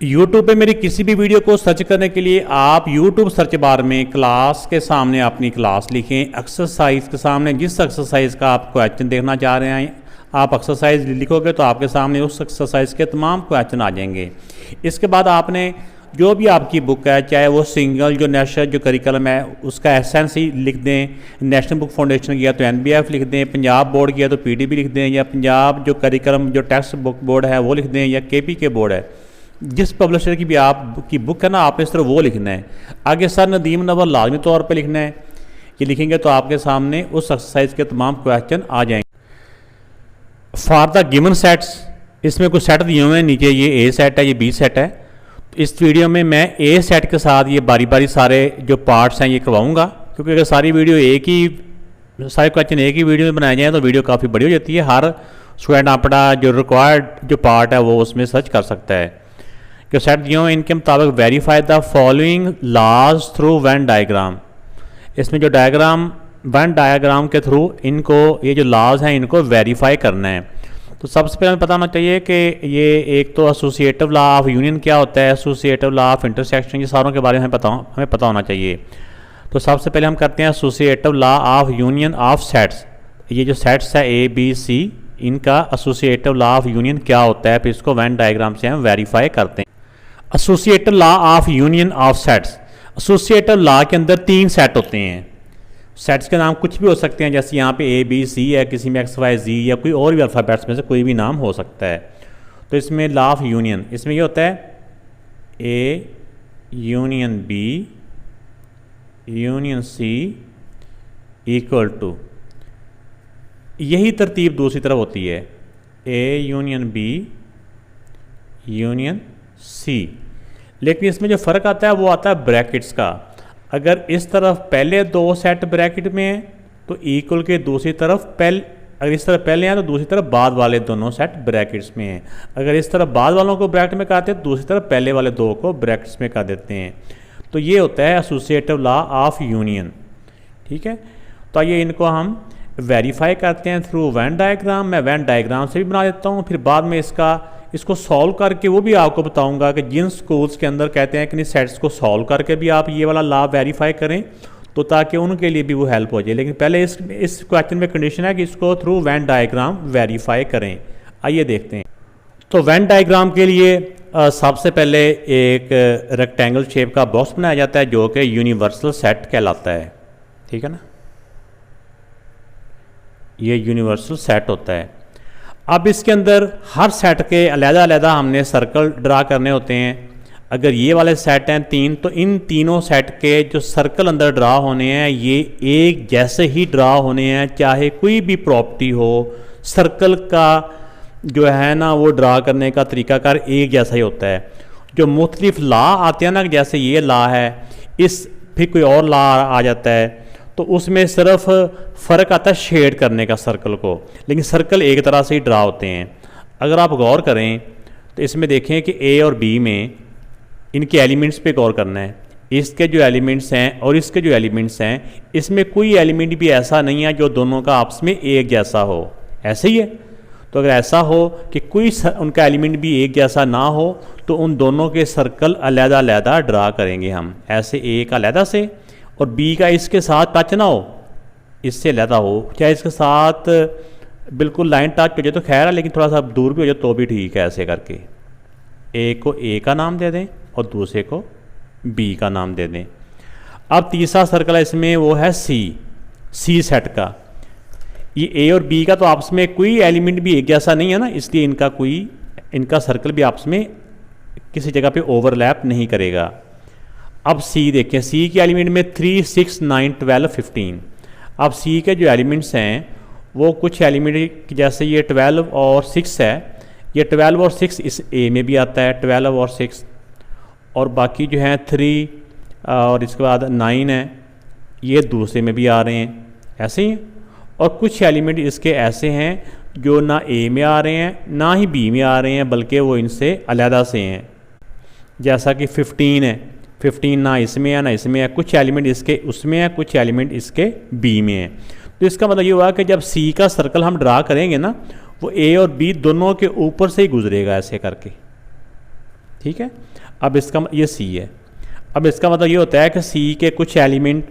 YouTube पे मेरी किसी भी वीडियो को सर्च करने के लिए आप YouTube सर्च बार में क्लास के सामने अपनी क्लास लिखें, एक्सरसाइज के सामने जिस एक्सरसाइज का आप क्वेश्चन देखना चाह रहे हैं आप एक्सरसाइज लिखोगे तो आपके सामने उस एक्सरसाइज के तमाम क्वेश्चन आ जाएंगे। इसके बाद आपने जो भी आपकी बुक है, चाहे वो सिंगल जो नेशनल जो करिकुलम है उसका एसेंस ही लिख दें, नेशनल बुक फाउंडेशन किया तो NBF लिख दें, पंजाब बोर्ड किया तो PDB लिख दें, या पंजाब जो करिकुलम जो टेक्स्ट बुक बोर्ड है वो लिख दें, या KPK बोर्ड है, जिस पब्लिशर की भी आपकी बुक है ना आपने इस तरह वो लिखना है। आगे सर नदीम नवल लाजमी तौर पे लिखना है। ये लिखेंगे तो आपके सामने उस एक्सरसाइज के तमाम क्वेश्चन आ जाएंगे। फॉर द गिवन सेट्स, इसमें कुछ सेट दिए हुए हैं नीचे, ये A सेट है, ये B सेट है। तो इस वीडियो में मैं A सेट के साथ ये बारी बारी सारे जो पार्ट्स हैं ये करवाऊँगा, क्योंकि अगर सारी वीडियो सारे क्वेश्चन एक ही वीडियो में बनाए जाएँ तो वीडियो काफ़ी बड़ी हो जाती है। हर स्टूडेंट अपना जो रिक्वायर्ड जो पार्ट है वो उसमें सर्च कर सकता है। जो सेट दिए हुए इनके मुताबिक verify the following laws through Venn diagram, इसमें जो डायग्राम वेन डायग्राम के थ्रू इनको ये जो लॉज हैं इनको वेरीफाई करना है। तो सबसे पहले हमें पता होना चाहिए कि ये एक तो एसोसिएटिव लॉ ऑफ यूनियन क्या होता है, एसोसिएटिव लॉ ऑफ इंटरसेक्शन, ये सारों के बारे में हमें पता होना चाहिए। तो सबसे पहले हम करते हैं associative law of union of sets. ये जो सेट्स है ABC, इनका एसोसिएटिव लॉ ऑफ यूनियन क्या होता है, फिर इसको वेन डायग्राम से हम वेरीफाई करते हैं। Associative law of union of sets, associative law के अंदर 3 सेट होते हैं। सेट्स के नाम कुछ भी हो सकते हैं, जैसे यहाँ पे ABC है, किसी में XYZ या कोई और भी अल्फ़ाबेट्स में से कोई भी नाम हो सकता है। तो इसमें लॉ ऑफ यूनियन, इसमें ये होता है A union B union C equal to, यही तरतीब दूसरी तरफ होती है, A union B union C। लेकिन इसमें जो फ़र्क आता है वो आता है ब्रैकेट्स का। अगर इस तरफ पहले 2 सेट ब्रैकेट में हैं तो इक्वल के दूसरी तरफ अगर इस तरफ पहले हैं तो दूसरी तरफ बाद वाले दोनों सेट ब्रैकेट्स में हैं। अगर इस तरफ बाद वालों को ब्रैकेट में करते हैं तो दूसरी तरफ पहले वाले 2 को ब्रैकेट्स में कर देते हैं। तो ये होता है एसोसिएटिव लॉ ऑफ यूनियन। ठीक है, तो आइए इनको हम वेरीफाई करते हैं थ्रू वेन डायग्राम। मैं वेन डायग्राम से भी बना देता हूँ, फिर बाद में इसको सॉल्व करके वो भी आपको बताऊंगा कि जिन स्कूल्स के अंदर कहते हैं कि नहीं सेट्स को सॉल्व करके भी आप ये वाला लॉ वेरीफाई करें, तो ताकि उनके लिए भी वो हेल्प हो जाए। लेकिन पहले इस क्वेश्चन में कंडीशन है कि इसको थ्रू वेन डायग्राम वेरीफाई करें। आइए देखते हैं। तो वेन डायग्राम के लिए सबसे पहले एक रेक्टेंगल शेप का बॉक्स बनाया जाता है जो कि यूनिवर्सल सेट कहलाता है। ठीक है ना, ये यूनिवर्सल सेट होता है। अब इसके अंदर हर सेट के अलग-अलग हमने सर्कल ड्रा करने होते हैं। अगर ये वाले सेट हैं 3, तो इन तीनों सेट के जो सर्कल अंदर ड्रा होने हैं ये एक जैसे ही ड्रा होने हैं, चाहे कोई भी प्रॉपर्टी हो। सर्कल का जो है ना वो ड्रा करने का तरीकाकार एक जैसा ही होता है। जो मुख्तलिफ लॉ आते हैं ना, जैसे ये लॉ है, फिर कोई और लॉ आ जाता है, तो उसमें सिर्फ फ़र्क आता है शेड करने का सर्कल को, लेकिन सर्कल एक तरह से ही ड्रा होते हैं। अगर आप गौर करें तो इसमें देखें कि A और B में इनके एलिमेंट्स पे गौर करना है। इसके जो एलिमेंट्स हैं और इसके जो एलिमेंट्स हैं, इसमें कोई एलिमेंट भी ऐसा नहीं है जो दोनों का आपस में एक जैसा हो। ऐसे ही है, तो अगर ऐसा हो कि कोई उनका एलिमेंट भी एक जैसा ना हो तो उन दोनों के सर्कल अलग-अलग ड्रा करेंगे हम। ऐसे A का अलग से और B का इसके साथ टच ना हो, इससे अलहदा हो, चाहे इसके साथ बिल्कुल लाइन टच हो जाए तो खैर है, लेकिन थोड़ा सा दूर भी हो जाए तो भी ठीक है। ऐसे करके एक को A का नाम दे दें और दूसरे को B का नाम दे दें। अब तीसरा सर्कल है इसमें, वो है C सेट का। ये A और B का तो आपस में कोई एलिमेंट भी एक जैसा नहीं है ना, इसलिए इनका सर्कल भी आपस में किसी जगह पे ओवरलैप नहीं करेगा। अब C देखें, C के एलिमेंट में 3, 6, 9, 12, 15। अब C के जो एलिमेंट्स हैं वो कुछ एलिमेंट जैसे ये 12 और 6 है, ये 12 और 6 इस A में भी आता है, 12 और 6, और बाकी जो है 3 और इसके बाद 9 है, ये दूसरे में भी आ रहे हैं ऐसे ही। और कुछ एलिमेंट इसके ऐसे हैं जो ना A में आ रहे हैं ना ही B में आ रहे हैं, बल्कि वो इनसे अलहदा से हैं। जैसा कि 15 है, 15 ना इसमें है ना इसमें है, कुछ एलिमेंट इसके उसमें है, कुछ एलिमेंट इसके B में है। तो इसका मतलब ये हुआ कि जब C का सर्कल हम ड्रा करेंगे ना, वो A और B दोनों के ऊपर से ही गुजरेगा ऐसे करके। ठीक है। अब इसका ये सी है। अब इसका मतलब ये होता है कि सी के कुछ एलिमेंट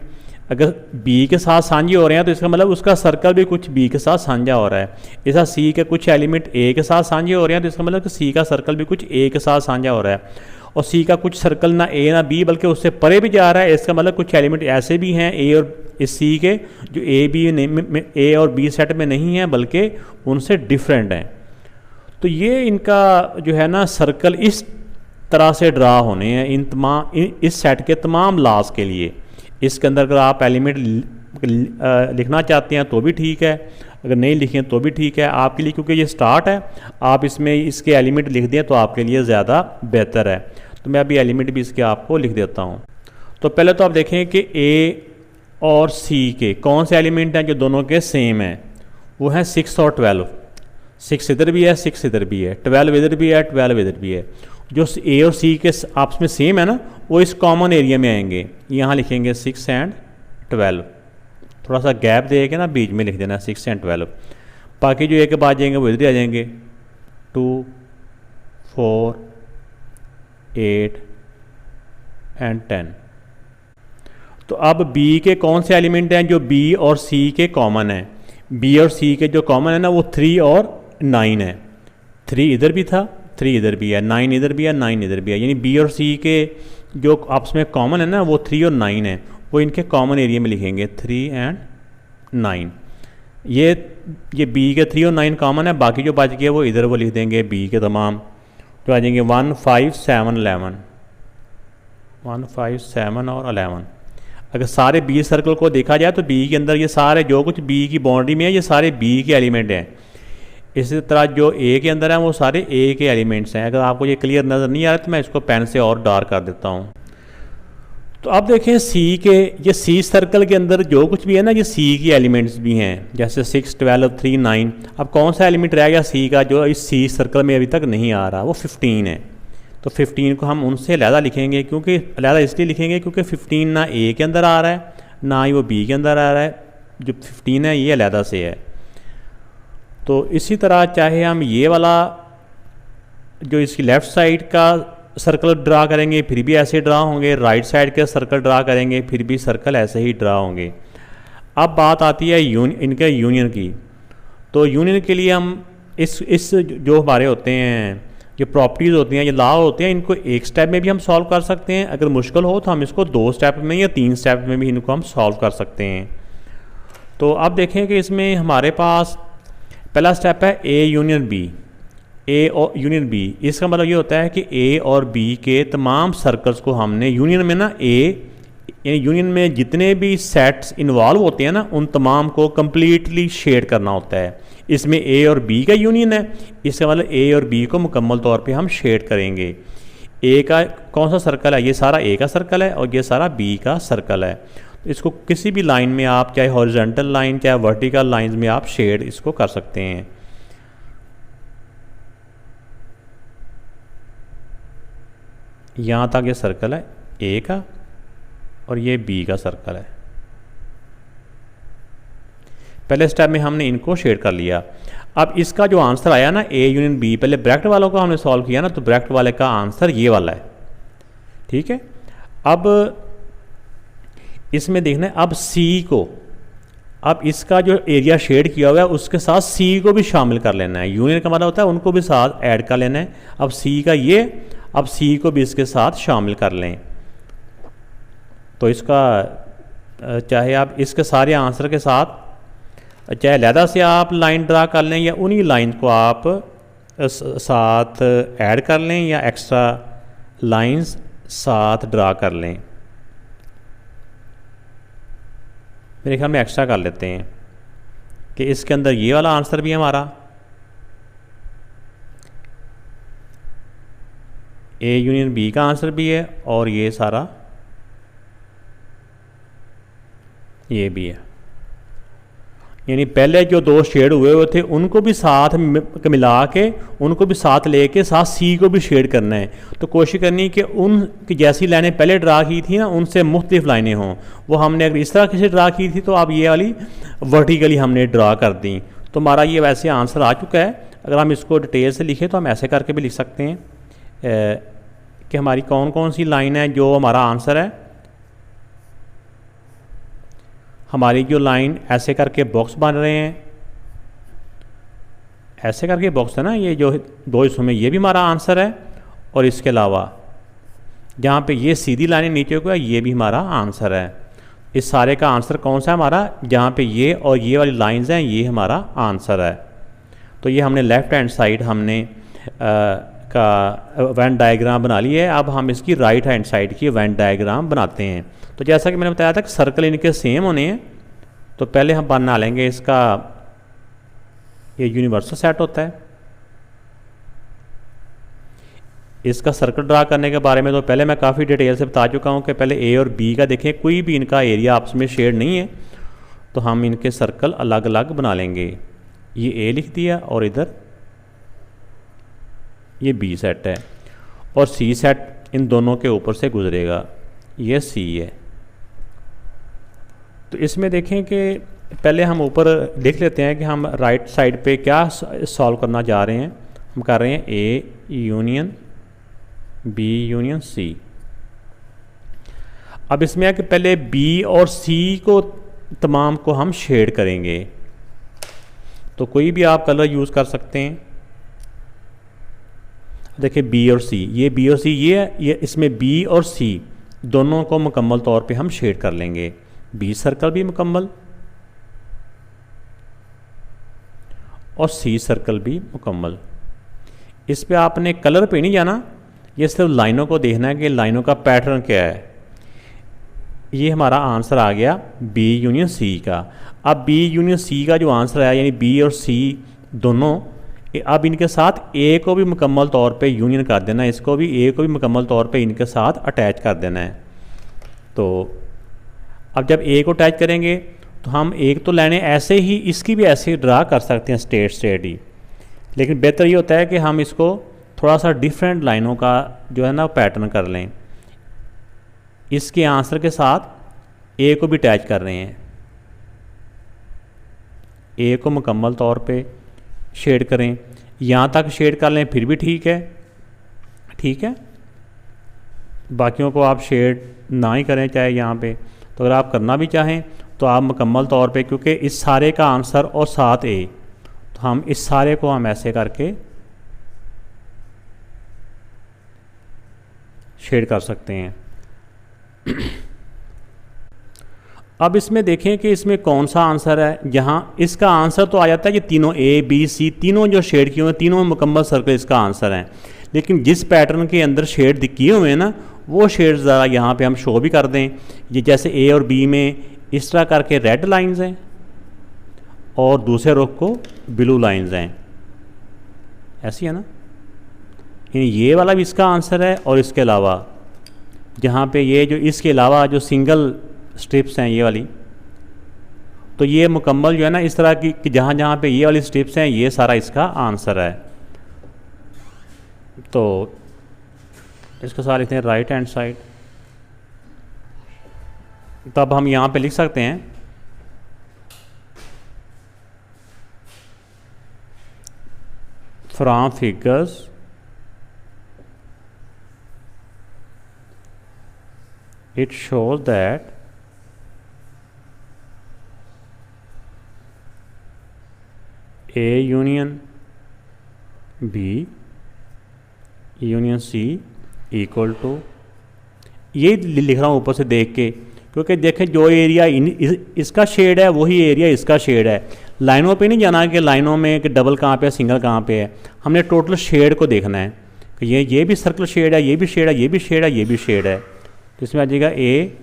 अगर बी के साथ साझे हो रहे हैं तो इसका मतलब उसका सर्कल भी कुछ बी के साथ साझा हो रहा है। ऐसा सी के कुछ एलिमेंट ए के साथ साझे हो रहे हैं तो इसका मतलब कि सी का सर्कल भी कुछ ए के साथ साझा हो रहा है। और सी का कुछ सर्कल ना ए ना बी बल्कि उससे परे भी जा रहा है। इसका मतलब कुछ एलिमेंट ऐसे भी हैं ए और इस सी के जो ए और बी सेट में नहीं है बल्कि उनसे डिफरेंट हैं। तो ये इनका जो है ना सर्कल इस तरह से ड्रा होने हैं इस सेट के तमाम लाज के लिए। इसके अंदर अगर आप एलिमेंट लिखना चाहते हैं तो भी ठीक है, अगर नहीं लिखें तो भी ठीक है आपके लिए, क्योंकि ये स्टार्ट है। आप इसमें इसके एलिमेंट लिख दें तो आपके लिए ज़्यादा बेहतर है। तो मैं अभी एलिमेंट भी इसके आपको लिख देता हूँ। तो पहले तो आप देखें कि ए और सी के कौन से एलिमेंट हैं जो दोनों के सेम हैं। वो हैं 6 और 12। 6 इधर भी है, 6 इधर भी है, 12 इधर भी है, 12 इधर भी है। जो ए और सी के आपस में सेम है ना वो इस कॉमन एरिया में आएंगे। यहाँ लिखेंगे 6 एंड 12, थोड़ा सा गैप दे के ना बीच में लिख देना 6 एंड 12। बाकी जो ए के बाद जाएंगे वो इधर ही आ जाएंगे 2, 4, 8 एंड 10। तो अब बी के कौन से एलिमेंट हैं जो बी और सी के कॉमन हैं। बी और सी के जो कॉमन है ना वो 3 और 9 है। 3 इधर भी था, 3 इधर भी है, 9 इधर भी है, 9 इधर भी है। यानी बी और सी के जो आपस में कॉमन है ना वो 3 और 9 है। वो इनके कॉमन एरिया में लिखेंगे 3 एंड 9। ये बी के 3 और 9 कॉमन है। बाकी जो बच गया वो इधर वो लिख देंगे बी के तमाम, तो आ जाएंगे 1, 5, 7, 11। 1, 5, 7 और 11। अगर सारे बी सर्कल को देखा जाए तो बी के अंदर ये सारे जो कुछ बी की बाउंड्री में है ये सारे बी के एलिमेंट हैं। इसी तरह जो ए के अंदर है वो सारे ए के एलिमेंट्स हैं। अगर आपको ये क्लियर नज़र नहीं आ रहा तो मैं इसको पेन से और डार्क कर देता हूँ। तो अब देखें ये सी सर्कल के अंदर जो कुछ भी है ना ये सी की एलिमेंट्स भी हैं, जैसे 6, 12, 3, 9। अब कौन सा एलिमेंट रह गया सी का जो इस सी सर्कल में अभी तक नहीं आ रहा, वो 15 है। तो 15 को हम उनसे अलहदा लिखेंगे, क्योंकि अलहदा इसलिए लिखेंगे क्योंकि 15 ना ए के अंदर आ रहा है ना ही वो बी के अंदर आ रहा है। जो 15 है ये अलहदा से है। तो इसी तरह चाहे हम ये वाला जो इसकी लेफ़्ट साइड का सर्कल ड्रा करेंगे फिर भी ऐसे ड्रा होंगे, राइट साइड के सर्कल ड्रा करेंगे फिर भी सर्कल ऐसे ही ड्रा होंगे। अब बात आती है इनके यूनियन की। तो यूनियन के लिए हम इस जो हमारे होते हैं जो प्रॉपर्टीज़ होती हैं, ये लॉ होते हैं, इनको एक स्टेप में भी हम सॉल्व कर सकते हैं। अगर मुश्किल हो तो हम इसको 2 स्टेप में या 3 स्टेप में भी इनको हम सॉल्व कर सकते हैं। तो अब देखें कि इसमें हमारे पास पहला स्टेप है ए यूनियन बी। ए और यूनियन बी, इसका मतलब ये होता है कि ए और बी के तमाम सर्कल्स को हमने यूनियन में ना यूनियन में जितने भी सेट्स इन्वॉल्व होते हैं ना उन तमाम को कंप्लीटली शेड करना होता है। इसमें ए और बी का यूनियन है, इसका मतलब ए और बी को मुकम्मल तौर पे हम शेड करेंगे। ए का कौन सा सर्कल है, ये सारा ए का सर्कल है और ये सारा बी का सर्कल है। तो इसको किसी भी लाइन में आप चाहे हॉरिजॉन्टल लाइन चाहे वर्टिकल लाइंस में आप शेड इसको कर सकते हैं। यहाँ तक ये सर्कल है ए का और ये बी का सर्कल है। पहले स्टेप में हमने इनको शेड कर लिया। अब इसका जो आंसर आया ना ए यूनियन बी, पहले ब्रैकेट वालों को हमने सॉल्व किया ना तो ब्रैकेट वाले का आंसर ये वाला है। ठीक है। अब इसमें देखना है अब सी को, अब इसका जो एरिया शेड किया हुआ है उसके साथ सी को भी शामिल कर लेना है। यूनियन का मतलब होता है उनको भी साथ ऐड कर लेना है। अब सी का ये, अब सी को भी इसके साथ शामिल कर लें। तो इसका चाहे आप इसके सारे आंसर के साथ चाहे अलहदा से आप लाइन ड्रा कर लें या उन्हीं लाइन को आप साथ ऐड कर लें या एक्स्ट्रा लाइंस साथ ड्रा कर लें। मेरे ख्याल में एक्स्ट्रा कर लेते हैं कि इसके अंदर ये वाला आंसर भी हमारा ए यूनियन बी का आंसर भी है और ये सारा ये भी है। यानी पहले जो 2 शेड हुए थे उनको भी साथ मिला के उनको भी साथ लेके साथ सी को भी शेड करना है। तो कोशिश करनी कि उन जैसी लाइनें पहले ड्रा की थी ना उनसे मुख्तलिफ लाइनें हों। वो हमने अगर इस तरह से ड्रा की थी तो अब ये वाली वर्टिकली हमने ड्रा कर दी। तो हमारा ये वैसे आंसर आ चुका है। अगर हम इसको डिटेल से लिखें तो हम ऐसे करके भी लिख सकते हैं कि हमारी कौन कौन सी लाइन है जो हमारा आंसर है। हमारी जो लाइन ऐसे करके बॉक्स बन रहे हैं, ऐसे करके बॉक्स है ना, ये जो दो हिस्सों में, ये भी हमारा आंसर है। और इसके अलावा जहाँ पे ये सीधी लाइन नीचे को है, ये भी हमारा आंसर है। इस सारे का आंसर कौन सा है हमारा, जहाँ पे ये और ये वाली लाइंस हैं, ये हमारा आंसर है। तो ये हमने लेफ़्ट हैंड साइड हमने का वेन डायग्राम बना ली है। अब हम इसकी राइट हैंड साइड की वेन डायग्राम बनाते हैं। तो जैसा कि मैंने बताया था कि सर्कल इनके सेम होने हैं, तो पहले हम बना लेंगे इसका, ये यूनिवर्सल सेट होता है। इसका सर्कल ड्रा करने के बारे में तो पहले मैं काफ़ी डिटेल से बता चुका हूँ कि पहले ए और बी का देखें, कोई भी इनका एरिया आपस में शेड नहीं है, तो हम इनके सर्कल अलग अलग बना लेंगे। ये ए लिख दिया और इधर ये बी सेट है और सी सेट इन दोनों के ऊपर से गुजरेगा, ये सी है। तो इसमें देखें कि पहले हम ऊपर देख लेते हैं कि हम राइट साइड पे क्या सॉल्व करना जा रहे हैं। हम कर रहे हैं A union B union C. अब इसमें है कि पहले बी और सी को तमाम को हम शेड करेंगे, तो कोई भी आप कलर यूज़ कर सकते हैं। देखिए बी और सी, ये बी और सी ये इसमें बी और सी दोनों को मुकम्मल तौर पे हम शेड कर लेंगे। बी सर्कल भी मुकम्मल और सी सर्कल भी मुकम्मल। इस पे आपने कलर पे नहीं जाना, ये सिर्फ लाइनों को देखना है कि लाइनों का पैटर्न क्या है। ये हमारा आंसर आ गया बी यूनियन सी का। अब बी यूनियन सी का जो आंसर है, यानी बी और सी दोनों, अब इनके साथ ए को भी मुकम्मल तौर पे यूनियन कर देना है, इसको भी ए को भी मुकम्मल तौर पे इनके साथ अटैच कर देना है। तो अब जब ए को अटैच करेंगे तो हम एक तो लाइनें ऐसे ही, इसकी भी ऐसे ही ड्रा कर सकते हैं स्ट्रेट ही, लेकिन बेहतर ये होता है कि हम इसको थोड़ा सा डिफरेंट लाइनों का जो है ना पैटर्न कर लें। इसके आंसर के साथ ए को भी अटैच कर रहे हैं, ए को मुकम्मल तौर पे शेड करें, यहाँ तक शेड कर लें फिर भी ठीक है, ठीक है। बाकियों को आप शेड ना ही करें चाहे यहाँ पे, तो अगर आप करना भी चाहें तो आप मुकम्मल तौर पे, क्योंकि इस सारे का आंसर और साथ ए, तो हम इस सारे को हम ऐसे करके शेड कर सकते हैं। अब इसमें देखें कि इसमें कौन सा आंसर है। जहाँ इसका आंसर तो आ जाता है कि तीनों ए बी सी तीनों जो शेड किए हुए हैं, तीनों मुकम्मल सर्कल इसका आंसर है। लेकिन जिस पैटर्न के अंदर शेड किए हुए हैं ना, वो शेड ज़रा यहाँ पे हम शो भी कर दें। ये जैसे ए और बी में इस तरह करके रेड लाइंस हैं और दूसरे रुख को ब्लू लाइंस हैं, ऐसी है ना। ये वाला भी इसका आंसर है और इसके अलावा जहाँ पे ये जो इसके अलावा जो सिंगल स्ट्रिप्स हैं ये वाली, तो ये मुकम्मल जो है ना इस तरह की कि जहाँ जहाँ पे ये वाली स्ट्रिप्स हैं, ये सारा इसका आंसर है। तो इसके साथ लिखते हैं राइट हैंड साइड। तब हम यहाँ पे लिख सकते हैं from figures it shows that A union B union C equal to, ये लिख रहा हूँ ऊपर से देख के, क्योंकि देखें जो एरिया इसका शेड है वही एरिया इसका शेड है। लाइनों पे नहीं जाना कि लाइनों में कि डबल कहाँ पे है सिंगल कहाँ पे है, हमने टोटल शेड को देखना है कि ये भी सर्कल शेड है, ये भी शेड है, ये भी शेड है, ये भी शेड है। तो इसमें आ जाएगा A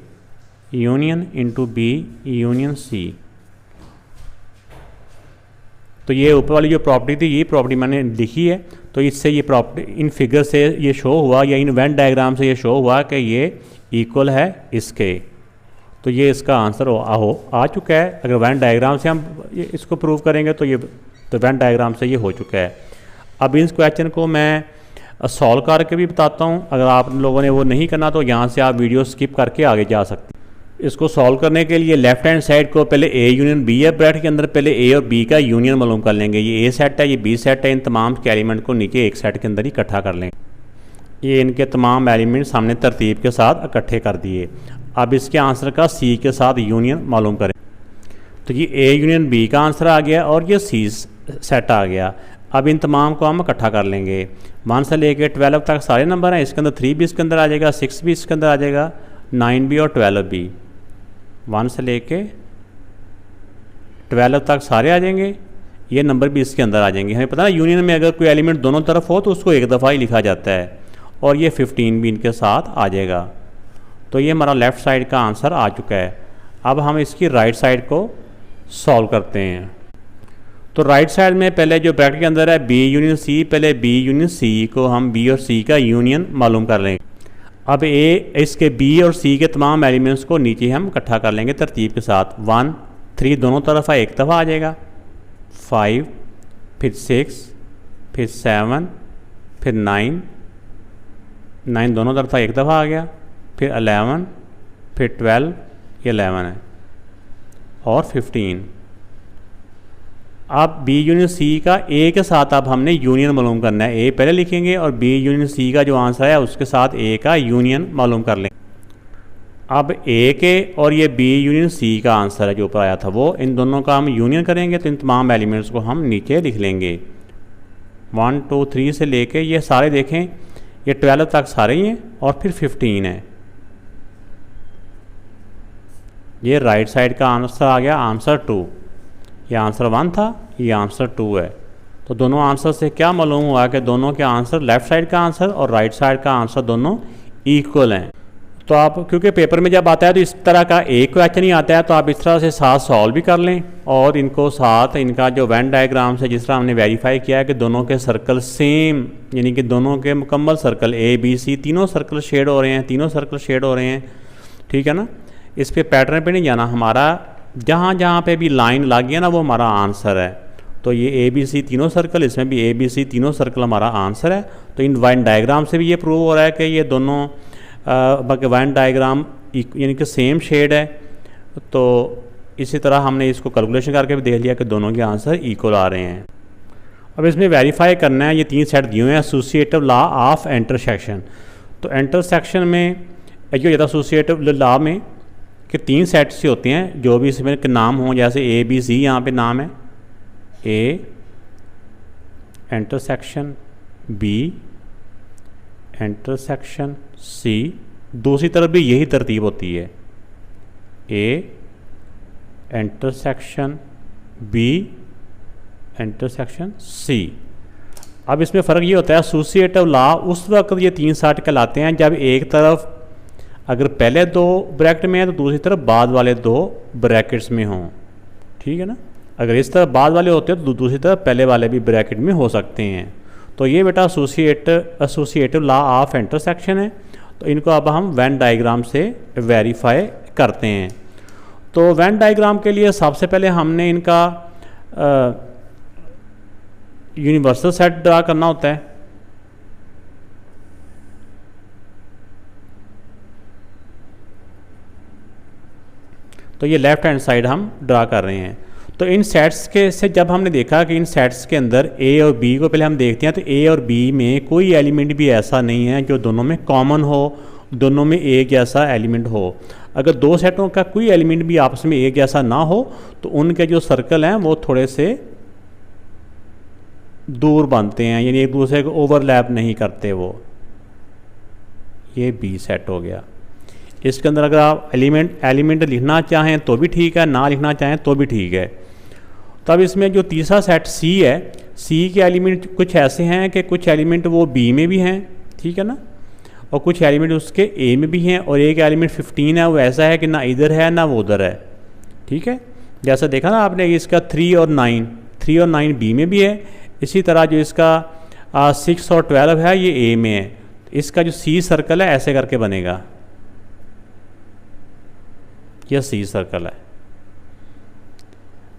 union into B union C. तो ये ऊपर वाली जो प्रॉपर्टी थी, ये प्रॉपर्टी मैंने लिखी है, तो इससे ये प्रॉपर्टी इन फिगर से ये शो हुआ या इन वेन डायग्राम से ये शो हुआ कि ये इक्वल है इसके। तो ये इसका आंसर आ चुका है। अगर वेन डायग्राम से हम इसको प्रूव करेंगे तो ये तो वेन डायग्राम से ये हो चुका है। अब इस क्वेश्चन को मैं सॉल्व करके भी बताता हूँ। अगर आप लोगों ने वो नहीं करना तो यहाँ से आप वीडियो स्किप करके आगे जा सकते हैं। इसको सॉल्व करने के लिए लेफ्ट हैंड साइड को पहले ए यूनियन बी है, ब्रैकेट के अंदर पहले ए और बी का यूनियन मालूम कर लेंगे। ये ए सेट है, ये बी सेट है, इन तमाम के एलिमेंट को नीचे एक सेट के अंदर ही इकट्ठा कर लेंगे। ये इनके तमाम एलिमेंट्स हमने तरतीब के साथ इकट्ठे कर दिए। अब इसके आंसर का सी के साथ यूनियन मालूम करें। तो ये ए यूनियन बी का आंसर आ गया और ये सी सेट आ गया। अब इन तमाम को हम इकट्ठा कर लेंगे। 1 से लेके 12 तक सारे नंबर हैं, इसके अंदर 3 भी इसके अंदर आ जाएगा, 6 भी इसके अंदर आ जाएगा, 9 भी और 12 भी। 1 से लेके 12 तक सारे आ जाएंगे, ये नंबर भी इसके अंदर आ जाएंगे। हमें पता है यूनियन में अगर कोई एलिमेंट दोनों तरफ हो तो उसको एक दफ़ा ही लिखा जाता है, और ये 15 भी इनके साथ आ जाएगा। तो ये हमारा लेफ़्ट साइड का आंसर आ चुका है। अब हम इसकी राइट साइड को सॉल्व करते हैं। तो राइट साइड में पहले जो ब्रैकेट के अंदर है बी यूनियन सी, पहले बी यूनियन सी को हम बी और सी का यूनियन मालूम कर लेंगे। अब ए इसके बी और सी के तमाम एलिमेंट्स को नीचे हम इकट्ठा कर लेंगे तरतीब के साथ। 1 3 दोनों तरफ एक दफ़ा आ जाएगा, 5 फिर 6 फिर 7 फिर 9 दोनों तरफ एक दफ़ा आ गया, फिर 11 फिर 12, ये 11 है, और 15। अब बी यूनियन सी का ए के साथ अब हमने यूनियन मालूम करना है। ए पहले लिखेंगे और बी यूनियन सी का जो आंसर है उसके साथ ए का यूनियन मालूम कर लेंगे। अब ए के और ये बी यूनियन सी का आंसर है जो ऊपर आया था वो, इन दोनों का हम यूनियन करेंगे तो इन तमाम एलिमेंट्स को हम नीचे लिख लेंगे। 1 2 3 से लेके ये सारे देखें, ये 12 तक सारे ही हैं, और फिर 15 है। ये राइट साइड का आंसर आ गया, आंसर 2। ये आंसर 1 था, ये आंसर 2 है। तो दोनों आंसर से क्या मालूम हुआ कि दोनों के आंसर, लेफ़्ट साइड का आंसर और राइट साइड का आंसर दोनों इक्वल हैं। तो आप क्योंकि पेपर में जब आता है तो इस तरह का एक क्वेश्चन ही आता है, तो आप इस तरह से साथ सॉल्व भी कर लें, और इनको साथ इनका जो वेन डायग्राम से जिस तरह हमने वेरीफाई किया है कि दोनों के सर्कल सेम, यानी कि दोनों के मुकम्मल सर्कल ए बी सी तीनों सर्कल शेड हो रहे हैं, तीनों सर्कल शेड हो रहे हैं, ठीक है ना। इस पे पैटर्न पे नहीं जाना, हमारा जहाँ जहाँ पे भी लाइन लगी है ना वो हमारा आंसर है। तो ये ए बी सी तीनों सर्कल, इसमें भी ए बी सी तीनों सर्कल हमारा आंसर है। तो इन वेन डायग्राम से भी ये प्रूव हो रहा है कि ये दोनों वेन डायग्राम यानी कि सेम शेड है। तो इसी तरह हमने इसको कैलकुलेशन करके भी देख लिया कि दोनों के आंसर इक्वल आ रहे हैं। अब इसमें वेरीफाई करना है, ये 3 सेट दिए हुए हैं, एसोसिएटिव लॉ ऑफ इंटरसेक्शन। तो इंटरसेक्शन में जो होता है एसोसिएटिव लॉ में कि 3 सेट्स से होते हैं, जो भी इसमें के नाम हों, जैसे ए बी सी यहाँ पे नाम है, A intersection B intersection C, दूसरी तरफ भी यही तरतीब होती है, A intersection B intersection C. अब इसमें फ़र्क ये होता है, एसोसिएटिव लॉ उस वक्त ये 3 सेट कहलाते हैं जब एक तरफ अगर पहले 2 ब्रैकेट में है तो दूसरी तरफ बाद वाले 2 ब्रैकेट्स में हों, ठीक है ना। अगर इस तरफ बाद वाले होते हैं तो दूसरी तरफ पहले वाले भी ब्रैकेट में हो सकते हैं। तो ये बेटा एसोसिएटिव लॉ ऑफ इंटरसेक्शन है। तो इनको अब हम वेन डायग्राम से वेरीफाई करते हैं। तो वेन डायग्राम के लिए सबसे पहले हमने इनका यूनिवर्सल सेट ड्रा करना होता है। तो ये लेफ़्ट हैंड साइड हम ड्रा कर रहे हैं। तो इन सेट्स के से जब हमने देखा कि इन सेट्स के अंदर ए और बी को पहले हम देखते हैं, तो ए और बी में कोई एलिमेंट भी ऐसा नहीं है जो दोनों में कॉमन हो, दोनों में एक जैसा एलिमेंट हो। अगर 2 सेटों का कोई एलिमेंट भी आपस में एक जैसा ना हो तो उनके जो सर्कल हैं वो थोड़े से दूर बनते हैं, यानी एक दूसरे को ओवरलैप नहीं करते वो। ये बी सेट हो गया। इसके अंदर अगर आप एलिमेंट लिखना चाहें तो भी ठीक है, ना लिखना चाहें तो भी ठीक है। तब इसमें जो तीसरा सेट सी है, सी के एलिमेंट कुछ ऐसे हैं कि कुछ एलिमेंट वो बी में भी हैं, ठीक है ना, और कुछ एलिमेंट उसके ए में भी हैं, और एक एलिमेंट 15 है वो ऐसा है कि ना इधर है ना वो उधर है, ठीक है। जैसा देखा ना आपने, इसका 3 और 9 बी में भी है। इसी तरह जो इसका 6 और 12 है ये ए में है। इसका जो सी सर्कल है ऐसे करके बनेगा, यह सी सर्कल है।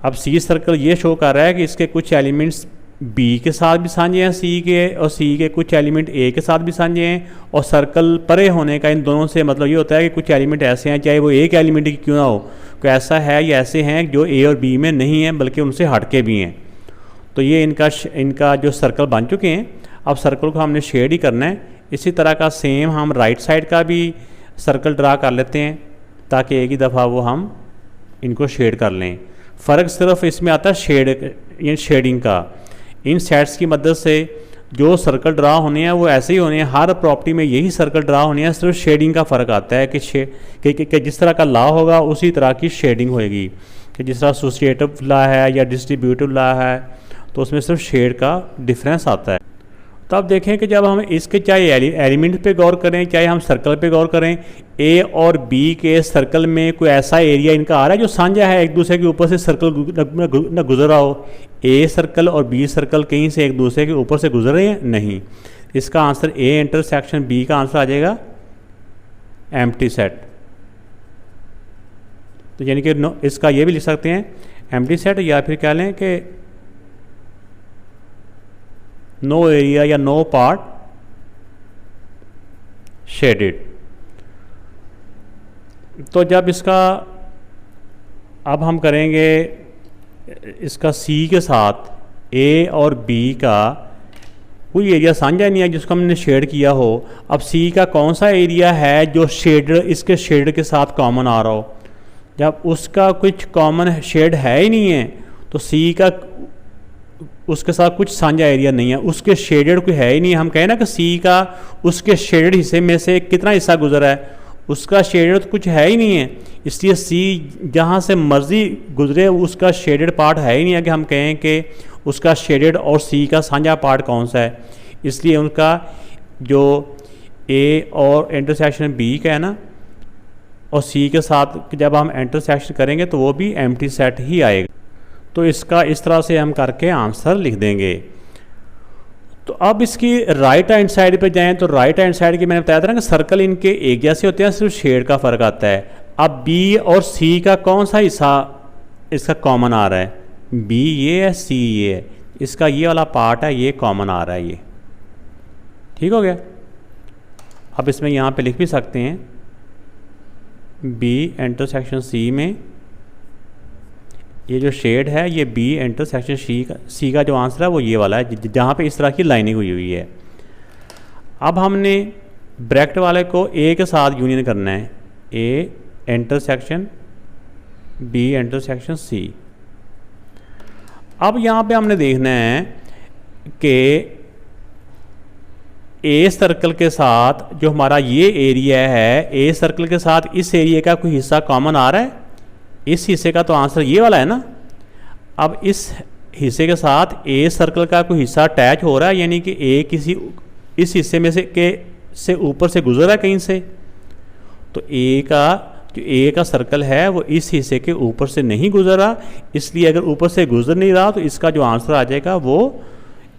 अब सी सर्कल ये शो कर रहा है कि इसके कुछ एलिमेंट्स बी के साथ भी साझे हैं सी के, और सी के कुछ एलिमेंट ए के साथ भी साझे हैं। और सर्कल परे होने का इन दोनों से मतलब ये होता है कि कुछ एलिमेंट ऐसे हैं, चाहे वो एक एलिमेंट की क्यों ना हो, कोई ऐसा है या ऐसे हैं जो ए और बी में नहीं हैं बल्कि उनसे हटके भी हैं। तो ये इनका जो सर्कल बन चुके हैं। अब सर्कल को हमने शेड ही करना है। इसी तरह का सेम हम राइट साइड का भी सर्कल ड्रा कर लेते हैं ताकि एक ही दफ़ा वो हम इनको शेड कर लें। फ़र्क सिर्फ इसमें आता है शेडिंग का। इन सेट्स की मदद से जो सर्कल ड्रा होने हैं वो ऐसे ही होने हैं, हर प्रॉपर्टी में यही सर्कल ड्रा होने हैं, सिर्फ शेडिंग का फ़र्क आता है कि जिस तरह का लॉ होगा उसी तरह की शेडिंग होएगी। कि जिस तरह एसोसिएटिव लॉ है या डिस्ट्रीब्यूटिव लॉ है तो उसमें सिर्फ शेड का डिफरेंस आता है। तो अब देखें कि जब हम इसके चाहे एलिमेंट पे गौर करें चाहे हम सर्कल पे गौर करें, ए और बी के सर्कल में कोई ऐसा एरिया इनका आ रहा है जो साझा है, एक दूसरे के ऊपर से सर्कल न गुजर रहा हो। ए सर्कल और बी सर्कल कहीं से एक दूसरे के ऊपर से गुजर रहे हैं? नहीं। इसका आंसर ए इंटरसेक्शन बी का आंसर आ जाएगा एम्प्टी सेट। तो यानी कि इसका ये भी लिख सकते हैं एम्प्टी सेट, या फिर कह लें कि नो एरिया या नो पार्ट शेडेड। तो जब इसका अब हम करेंगे इसका सी के साथ ए और बी का कोई एरिया साझा नहीं है जिसको हमने शेड किया हो। अब सी का कौन सा एरिया है जो शेड इसके शेड के साथ कॉमन आ रहा हो? जब उसका कुछ कॉमन शेड है ही नहीं है तो सी का उसके साथ कुछ साझा एरिया नहीं है, उसके शेडेड कोई है ही नहीं है। हम कहें ना कि सी का उसके शेडेड हिस्से में से कितना हिस्सा गुजरा है, उसका शेडेड तो कुछ है ही नहीं है। इसलिए सी जहाँ से मर्जी गुजरे उसका शेडेड पार्ट है ही नहीं है कि हम कहें कि उसका शेडेड और सी का साझा पार्ट कौन सा है। इसलिए उनका जो ए और इंटरसेक्शन बी का है ना और सी के साथ जब हम इंटरसेक्शन करेंगे तो वो भी एम्प्टी सेट ही आएगा। तो इसका इस तरह से हम करके आंसर लिख देंगे। तो अब इसकी राइट हैंड साइड पे जाएं तो राइट हैंड साइड की मैंने बताया था ना कि सर्कल इनके एक जैसे होते हैं, सिर्फ शेड का फ़र्क आता है। अब बी और सी का कौन सा हिस्सा इसका कॉमन आ रहा है? बी ये है, सी ये है, इसका ये वाला पार्ट है, ये कॉमन आ रहा है, ये ठीक हो गया। अब इसमें यहाँ पे लिख भी सकते हैं बी इंटरसेक्शन सी में ये जो शेड है ये बी इंटरसेक्शन सी का जो आंसर है वो ये वाला है जहाँ पे इस तरह की लाइनिंग हुई हुई है। अब हमने ब्रैकेट वाले को ए के साथ यूनियन करना है, A intersection B intersection C. अब यहाँ पे हमने देखना है कि ए सर्कल के साथ जो हमारा ये एरिया है, ए सर्कल के साथ इस एरिया का कोई हिस्सा कॉमन आ रहा है? इस हिस्से का तो आंसर ये वाला है ना। अब इस हिस्से के साथ ए सर्कल का कोई हिस्सा अटैच हो रहा है, यानी कि ए किसी इस हिस्से में से ऊपर से गुजर रहा है कहीं से। तो ए का सर्कल है वो इस हिस्से के ऊपर से नहीं गुजर रहा, इसलिए अगर ऊपर से गुजर नहीं रहा तो इसका जो आंसर आ जाएगा वो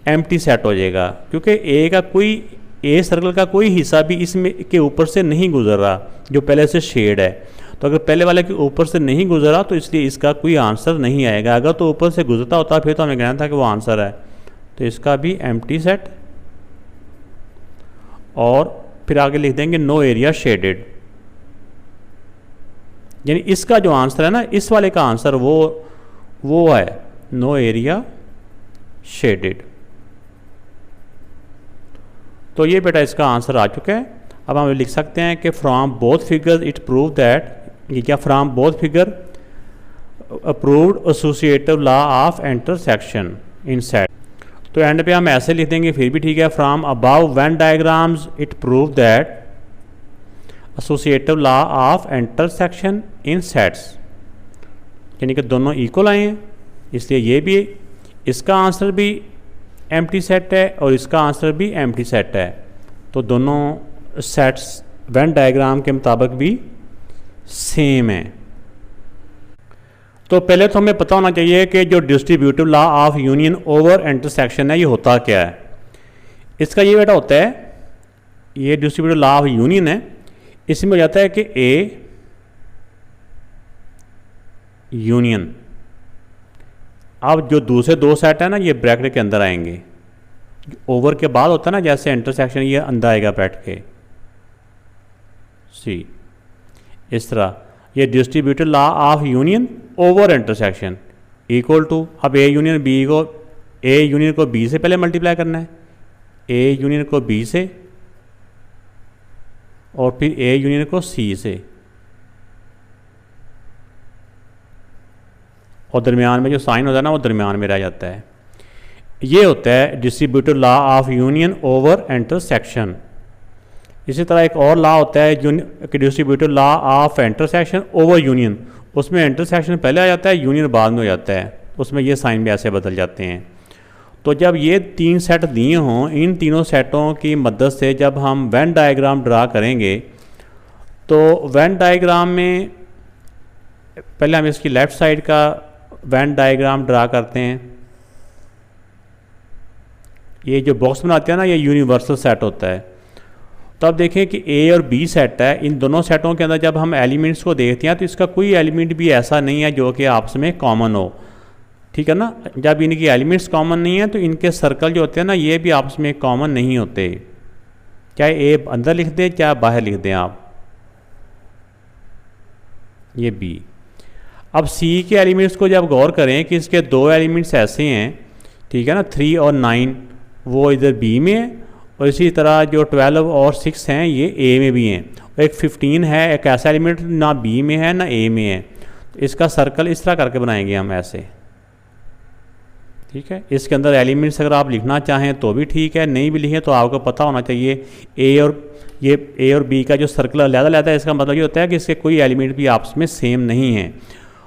एम्प्टी सेट हो जाएगा, क्योंकि ए सर्कल का कोई हिस्सा भी इसमें के ऊपर से नहीं गुजर रहा जो पहले से शेड है। तो अगर पहले वाले के ऊपर से नहीं गुजरा तो इसलिए इसका कोई आंसर नहीं आएगा। अगर तो ऊपर से गुजरता होता फिर तो हमें कहना था कि वो आंसर है। तो इसका भी एम्प्टी सेट, और फिर आगे लिख देंगे नो एरिया शेडेड। यानी इसका जो आंसर है ना, इस वाले का आंसर वो है नो एरिया शेडेड। तो ये बेटा इसका आंसर आ चुका है। अब हम लिख सकते हैं कि from both figures it prove that, ये क्या, from both figure approved associative law of intersection in set. तो एंड पे हम ऐसे लिख देंगे फिर भी ठीक है, from above Venn diagrams it prove that associative law of intersection in sets, यानी कि दोनों इक्वल आए हैं, इसलिए ये भी इसका आंसर भी एम्प्टी सेट है और इसका आंसर भी एम्प्टी सेट है। तो दोनों सेट्स वेन डायग्राम के मुताबिक भी सेम है। तो पहले तो हमें पता होना चाहिए कि जो distributive law of union over intersection है ये होता क्या है। इसका ये बेटा होता है, ये डिस्ट्रीब्यूटिव लॉ ऑफ यूनियन है, इसमें हो जाता है कि ए यूनियन, अब जो दूसरे दो सेट है ना ये ब्रैकेट के अंदर आएंगे, ओवर के बाद होता है ना जैसे इंटरसेक्शन, ये अंदर आएगा बैठ के सी, इस तरह ये distributive law of union over intersection equal to, अब ए यूनियन बी को, ए यूनियन को बी से पहले मल्टीप्लाई करना है, ए यूनियन को बी से और फिर ए यूनियन को सी से, और दरमियान में जो साइन होता है ना वो दरमियान में रह जाता है। ये होता है distributive law of union over intersection. इसी तरह एक और लॉ होता है distributive law of intersection over union. उसमें इंटरसेक्शन पहले आ जाता है, यूनियन बाद में हो जाता है, उसमें ये साइन भी ऐसे बदल जाते हैं। तो जब ये 3 सेट दिए हों, इन तीनों सेटों की मदद से जब हम वेन डायग्राम ड्रा करेंगे तो वेन डायग्राम में पहले हम इसकी लेफ़्ट साइड का वेन डायग्राम ड्रा करते हैं। ये जो बॉक्स बनाते हैं ना, ये यूनिवर्सल सेट होता है। तो अब देखें कि ए और बी सेट है, इन दोनों सेटों के अंदर जब हम एलिमेंट्स को देखते हैं तो इसका कोई एलिमेंट भी ऐसा नहीं है जो कि आपस में कॉमन हो, ठीक है ना। जब इनकी एलिमेंट्स कॉमन नहीं है तो इनके सर्कल जो होते हैं ना ये भी आपस में कॉमन नहीं होते, चाहे ए अंदर लिख दें चाहे बाहर लिख दें आप। ये बी। अब सी के एलिमेंट्स को जब गौर करें कि इसके 2 एलिमेंट्स ऐसे हैं, ठीक है ना, 3 और 9 वो इधर बी में है, और इसी तरह जो 12 और 6 हैं ये ए में भी हैं, और एक 15 है, एक ऐसा एलिमेंट ना बी में है ना ए में है। तो इसका सर्कल इस तरह करके बनाएंगे हम ऐसे, ठीक है। इसके अंदर एलिमेंट्स अगर आप लिखना चाहें तो भी ठीक है, नहीं भी लिखें तो आपको पता होना चाहिए ए और बी का जो सर्कल अलग-अलग है, इसका मतलब ये होता है कि इसके कोई एलिमेंट भी आपस में सेम नहीं है।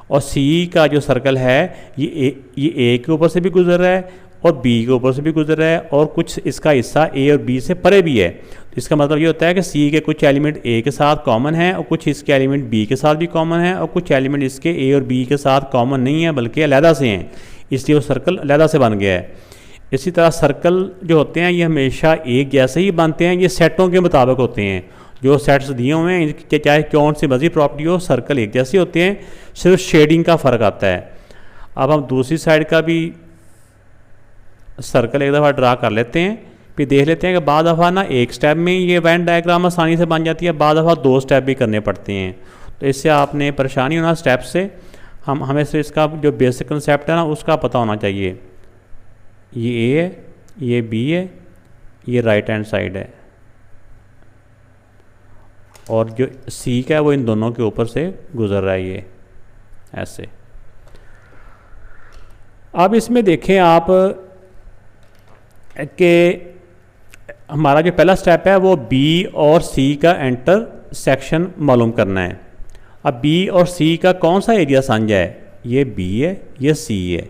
और सी का जो सर्कल है ये ए के ऊपर से भी गुजर रहा है और बी के ऊपर से भी गुजर रहा है, और कुछ इसका हिस्सा ए और बी से परे भी है। तो इसका मतलब ये होता है कि सी के कुछ एलिमेंट ए के साथ कॉमन है और कुछ इसके एलिमेंट बी के साथ भी कॉमन है, और कुछ एलिमेंट इसके ए और बी के साथ कॉमन नहीं है बल्कि अलहदा से हैं, इसलिए वो सर्कल अलहदा से बन गया है। इसी तरह सर्कल जो होते हैं ये हमेशा एक जैसे ही बनते हैं, ये सेटों के मुताबिक होते हैं। जो सेट्स दिए हुए हैं इनके चाहे कौन सी मर्जी प्रॉपर्टी हो, सर्कल एक जैसे होते हैं, सिर्फ शेडिंग का फ़र्क आता है। अब हम दूसरी साइड का भी सर्कल एक दफ़ा ड्रा कर लेते हैं, फिर देख लेते हैं कि बाद दफ़ा ना एक स्टेप में ये वेन डायग्राम आसानी से बन जाती है, बाद दफ़ा 2 स्टेप भी करने पड़ते हैं। तो इससे आपने परेशानी होना स्टेप से, हमें से इसका जो बेसिक कंसेप्ट है ना उसका पता होना चाहिए। ये ए है, ये बी है, ये राइट हैंड साइड है, और जो सी का है वो इन दोनों के ऊपर से गुजर रहा है, ये ऐसे। अब इसमें देखें आप कि हमारा जो पहला स्टेप है वो बी और सी का इंटरसेक्शन मालूम करना है। अब बी और सी का कौन सा एरिया साझा है, ये बी है, ये सी है।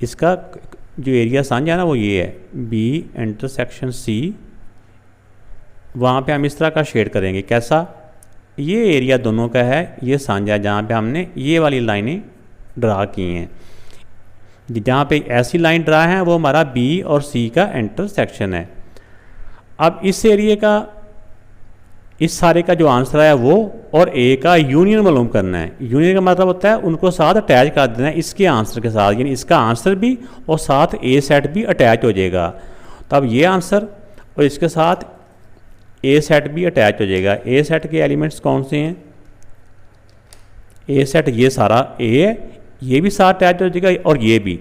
इसका जो एरिया साझा है ना वो ये है, बी इंटरसेक्शन सी। वहाँ पे हम इस तरह का शेड करेंगे, कैसा, ये एरिया दोनों का है, ये साझा है, जहाँ पे हमने ये वाली लाइनें ड्रा की हैं। जहाँ पे ऐसी लाइन ड्रा है वो हमारा बी और सी का इंटरसेक्शन है। अब इस एरिया का, इस सारे का जो आंसर है वो और ए का यूनियन मालूम करना है। यूनियन का मतलब होता है उनको साथ अटैच कर देना है इसके आंसर के साथ, यानी इसका आंसर भी और साथ ए सेट भी अटैच हो जाएगा। तो अब ये आंसर और इसके साथ ए सेट भी अटैच हो जाएगा। ए सेट के एलिमेंट्स कौन से हैं, ए सेट ये सारा ए है, ये भी साथ अटैच हो जाएगा और ये भी।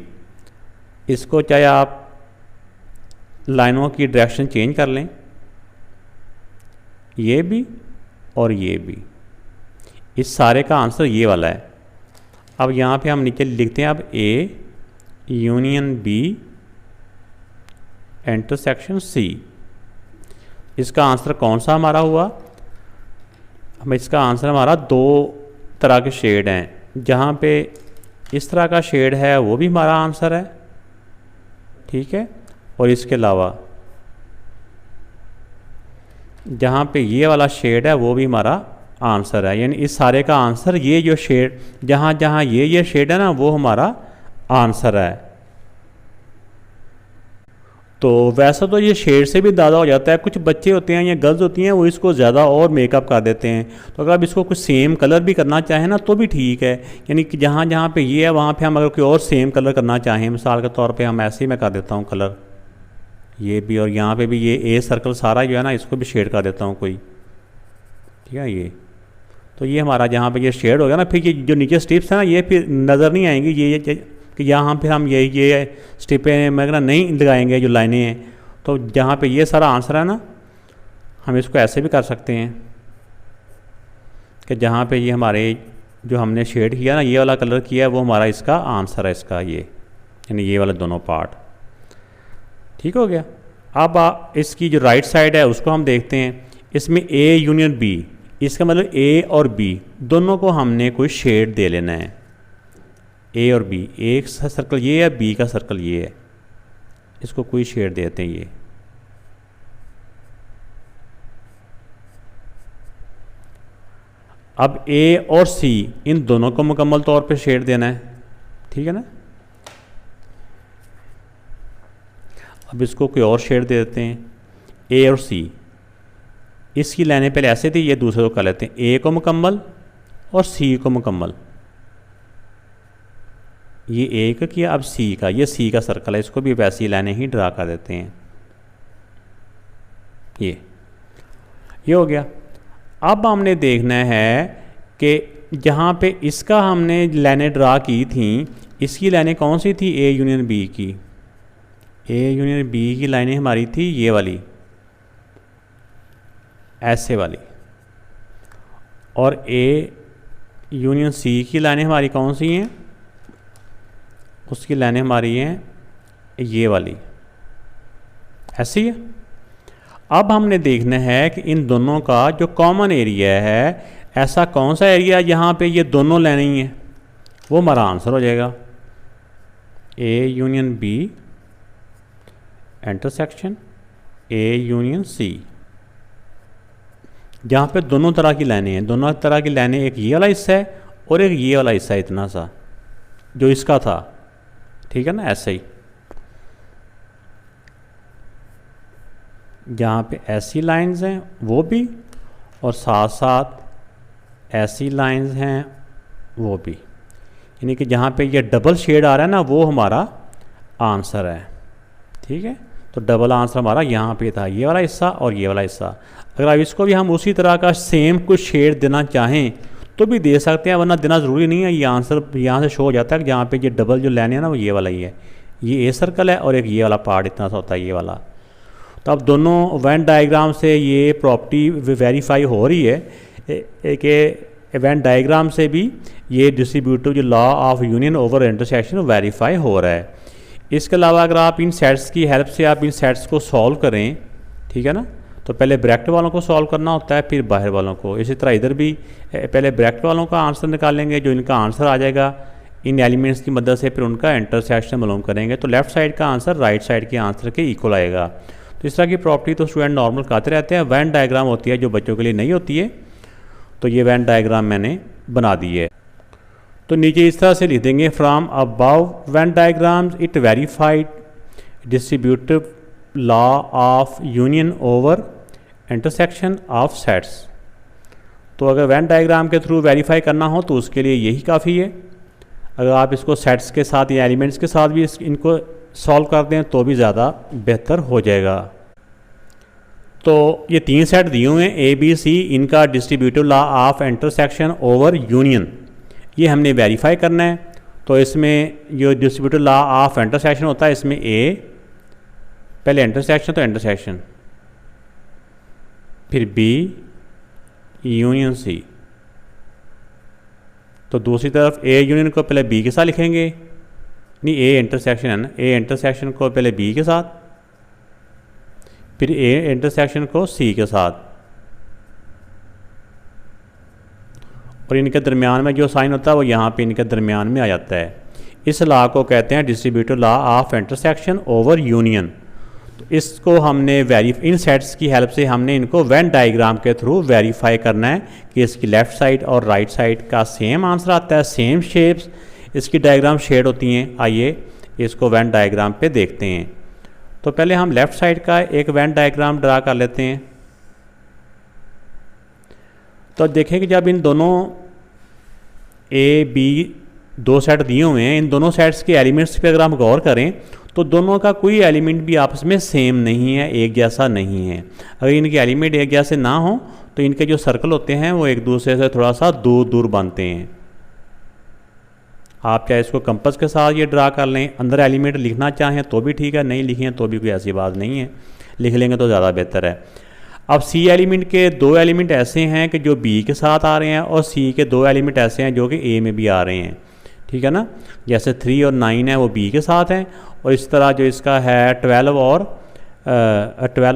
इसको चाहे आप लाइनों की डायरेक्शन चेंज कर लें, ये भी और ये भी, इस सारे का आंसर ये वाला है। अब यहाँ पे हम नीचे लिखते हैं अब A union B intersection C. इसका आंसर कौन सा हमारा हुआ, हम इसका आंसर हमारा 2 तरह के शेड हैं। जहाँ पे इस तरह का शेड है वो भी हमारा आंसर है, ठीक है, और इसके अलावा जहाँ पे ये वाला शेड है वो भी हमारा आंसर है। यानी इस सारे का आंसर ये जो शेड, जहाँ जहाँ ये शेड है ना वो हमारा आंसर है। तो वैसा तो ये शेड से भी ज़्यादा हो जाता है, कुछ बच्चे होते हैं या गर्ल्स होती हैं वो इसको ज़्यादा और मेकअप कर देते हैं। तो अगर आप इसको कुछ सेम कलर भी करना चाहें ना तो भी ठीक है, यानी कि जहाँ जहाँ पे ये है वहाँ पे हम अगर कोई और सेम कलर करना चाहें, मिसाल के तौर पे हम ऐसे ही मैं कर देता हूँ कलर, ये भी, और यहाँ पे भी ये ए सर्कल सारा जो है ना इसको भी शेड कर देता हूँ कोई, ठीक है। ये तो ये हमारा जहाँ पे ये शेड हो गया ना, फिर ये जो नीचे स्ट्रिप्स है ना ये फिर नज़र नहीं आएंगी, ये कि यहाँ पे हम ये स्ट्रिपें मैं नहीं लगाएंगे जो लाइनें हैं। तो जहाँ पे ये सारा आंसर है ना हम इसको ऐसे भी कर सकते हैं, कि जहाँ पे ये हमारे जो हमने शेड किया ना, ये वाला कलर किया है, वो हमारा इसका आंसर है इसका, ये यानी ये वाले दोनों पार्ट। ठीक हो गया। अब इसकी जो राइट साइड है उसको हम देखते हैं। इसमें ए यूनियन बी, इसका मतलब ए और बी दोनों को हमने कोई शेड दे लेना है। ए और बी, एक सर्कल ये है, बी का सर्कल ये है, इसको कोई शेड देते हैं। ये अब ए और सी इन दोनों को मुकम्मल तौर पे शेड देना है। ठीक है ना। अब इसको कोई और शेड दे देते हैं। ए और सी, इसकी लाइनें पहले ऐसे थी, ये दूसरे को कर लेते हैं। ए को मुकम्मल और सी को मुकम्मल। ये ए का किया, अब सी का, ये सी का सर्कल है, इसको भी वैसी लाइनें ही ड्रा कर देते हैं। ये हो गया। अब हमने देखना है कि जहाँ पे इसका हमने लाइनें ड्रा की थी, इसकी लाइनें कौन सी थी? ए यूनियन बी की। ए यूनियन बी की लाइनें हमारी थी ये वाली, ऐसे वाली। और ए यूनियन सी की लाइनें हमारी कौन सी हैं? उसकी लाइनें हमारी हैं ये वाली, ऐसी है। अब हमने देखना है कि इन दोनों का जो कॉमन एरिया है, ऐसा कौन सा एरिया जहाँ पे ये दोनों लाइनें ही हैं, वो हमारा आंसर हो जाएगा। A union B intersection A union C, जहाँ पे दोनों तरह की लाइनें हैं। दोनों तरह की लाइनें, एक ये वाला हिस्सा है और एक ये वाला हिस्सा है, इतना सा जो इसका था। ठीक है ना, ऐसे ही जहाँ पे ऐसी लाइंस हैं वो भी, और साथ साथ ऐसी लाइंस हैं वो भी, यानी कि जहाँ पे ये डबल शेड आ रहा है ना, वो हमारा आंसर है। ठीक है, तो डबल आंसर हमारा यहाँ पे था, ये वाला हिस्सा और ये वाला हिस्सा। अगर अब इसको भी हम उसी तरह का सेम कुछ शेड देना चाहें तो भी दे सकते हैं, वरना देना ज़रूरी नहीं है। ये आंसर यहाँ से शो हो जाता है कि जहाँ पे ये डबल जो लाइन है ना, वो ये वाला ही है। ये ए सर्कल है और एक ये वाला पार्ट इतना सा होता है, ये वाला। तो अब दोनों वेन डायग्राम से ये प्रॉपर्टी वेरीफाई हो रही है कि वेन डायग्राम से भी ये डिस्ट्रीब्यूटिव जो law of union over intersection verify हो रहा है। इसके अलावा अगर आप इन सेट्स की हेल्प से आप इन सेट्स को सॉल्व करें, ठीक है ना, तो पहले ब्रैकेट वालों को सॉल्व करना होता है, फिर बाहर वालों को। इसी तरह इधर भी पहले ब्रैकेट वालों का आंसर निकालेंगे, जो इनका आंसर आ जाएगा इन एलिमेंट्स की मदद से, फिर उनका इंटरसेक्शन मालूम करेंगे, तो लेफ्ट साइड का आंसर राइट साइड के आंसर के इक्वल आएगा। तो इस तरह की प्रॉपर्टी तो स्टूडेंट नॉर्मल करते रहते हैं। वेन डायग्राम होती है जो बच्चों के लिए नहीं होती है, तो ये वेन डायग्राम मैंने बना दी है। तो नीचे इस तरह से लिख देंगे, from above Venn diagrams it verified distributive law of union over intersection of sets. तो अगर वेन डायग्राम के थ्रू वेरीफाई करना हो तो उसके लिए यही काफ़ी है। अगर आप इसको सेट्स के साथ या एलिमेंट्स के साथ भी इनको सॉल्व कर दें तो भी ज़्यादा बेहतर हो जाएगा। तो ये तीन सेट दिए हुए हैं ए बी सी, इनका distributive law of intersection over union ये हमने वेरीफाई करना है। तो इसमें जो डिस्ट्रीब्यूटिव लॉ ऑफ इंटरसेक्शन होता है, इसमें ए पहले इंटरसेक्शन, तो इंटरसेक्शन, फिर बी यूनियन सी। तो दूसरी तरफ ए यूनियन को पहले बी के साथ लिखेंगे, नहीं ए इंटरसेक्शन है ना, ए इंटरसेक्शन को पहले बी के साथ, फिर ए इंटरसेक्शन को सी के साथ, और इनके दरमियान में जो साइन होता है वो यहाँ पे इनके दरमियान में आ जाता है। इस लॉ को कहते हैं distributive law of intersection over union. तो इसको हमने इन सेट्स की हेल्प से हमने इनको वेन डायग्राम के थ्रू वेरीफाई करना है कि इसकी लेफ़्ट साइड और राइट साइड का सेम आंसर आता है, सेम शेप्स इसकी डायग्राम शेड होती हैं। आइए इसको वेन डायग्राम पे देखते हैं। तो पहले हम लेफ़्ट साइड का एक वेन डायग्राम ड्रा कर लेते हैं। तो देखें कि जब इन दोनों ए बी दो सेट दिए हुए हैं, इन दोनों सेट्स के एलिमेंट्स पे अगर हम गौर करें तो दोनों का कोई एलिमेंट भी आपस में सेम नहीं है, एक जैसा नहीं है। अगर इनके एलिमेंट एक जैसे ना हो तो इनके जो सर्कल होते हैं वो एक दूसरे से थोड़ा सा दूर दूर बनते हैं। आप चाहे इसको कंपास के साथ ये ड्रा कर लें, अंदर एलिमेंट लिखना चाहें तो भी ठीक है, नहीं लिखें तो भी कोई ऐसी बात नहीं है, लिख लेंगे तो ज़्यादा बेहतर है। अब सी एलिमेंट के दो एलिमेंट ऐसे हैं कि जो बी के साथ आ रहे हैं और सी के दो एलिमेंट ऐसे हैं जो कि ए में भी आ रहे हैं, ठीक है ना। जैसे 3 और 9 है वो बी के साथ हैं, और इस तरह जो इसका है 12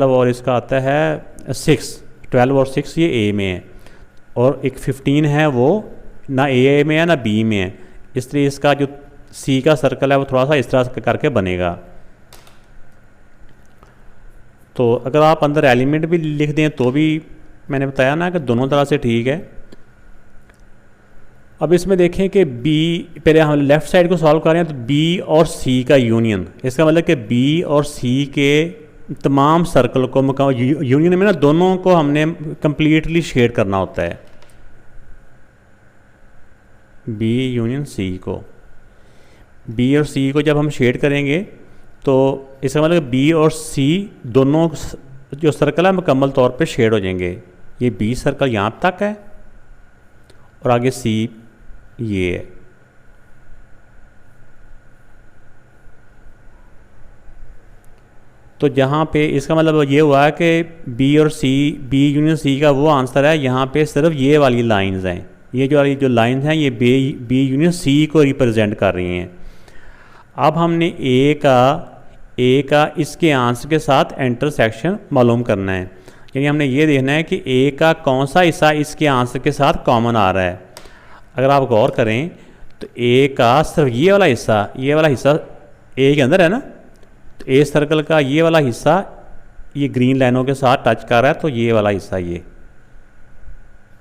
और इसका आता है 6, 12 और 6 ये ए में है, और एक 15 है वो ना ए में है ना बी में है। इसलिए इसका जो सी का सर्कल है वो थोड़ा सा इस तरह करके बनेगा। तो अगर आप अंदर एलिमेंट भी लिख दें तो भी मैंने बताया ना कि दोनों तरह से ठीक है। अब इसमें देखें कि बी, पहले हम लेफ़्ट साइड को सॉल्व कर रहे हैं, तो बी और सी का यूनियन, इसका मतलब कि बी और सी के तमाम सर्कल को यूनियन में ना दोनों को हमने कंप्लीटली शेड करना होता है। बी यूनियन सी को, बी और सी को जब हम शेड करेंगे तो इसका मतलब बी और सी दोनों जो सर्कल है मुकम्मल तौर पे शेड हो जाएंगे। ये बी सर्कल यहाँ तक है और आगे सी ये है। तो जहाँ पे इसका मतलब ये हुआ है कि बी और सी, बी यूनियन सी का वो आंसर है। यहाँ पे सिर्फ ये वाली लाइंस हैं, ये जो लाइंस हैं ये बी यूनियन सी को रिप्रेजेंट कर रही हैं। अब हमने ए का इसके आंसर के साथ इंटरसेक्शन मालूम करना है, यानी हमने ये देखना है कि ए का कौन सा हिस्सा इसके आंसर के साथ कॉमन आ रहा है। अगर आप गौर करें तो ए का सिर्फ ये वाला हिस्सा ए के अंदर है ना, तो ए सर्कल का ये वाला हिस्सा ये ग्रीन लाइनों के साथ टच कर रहा है, तो ये वाला हिस्सा ये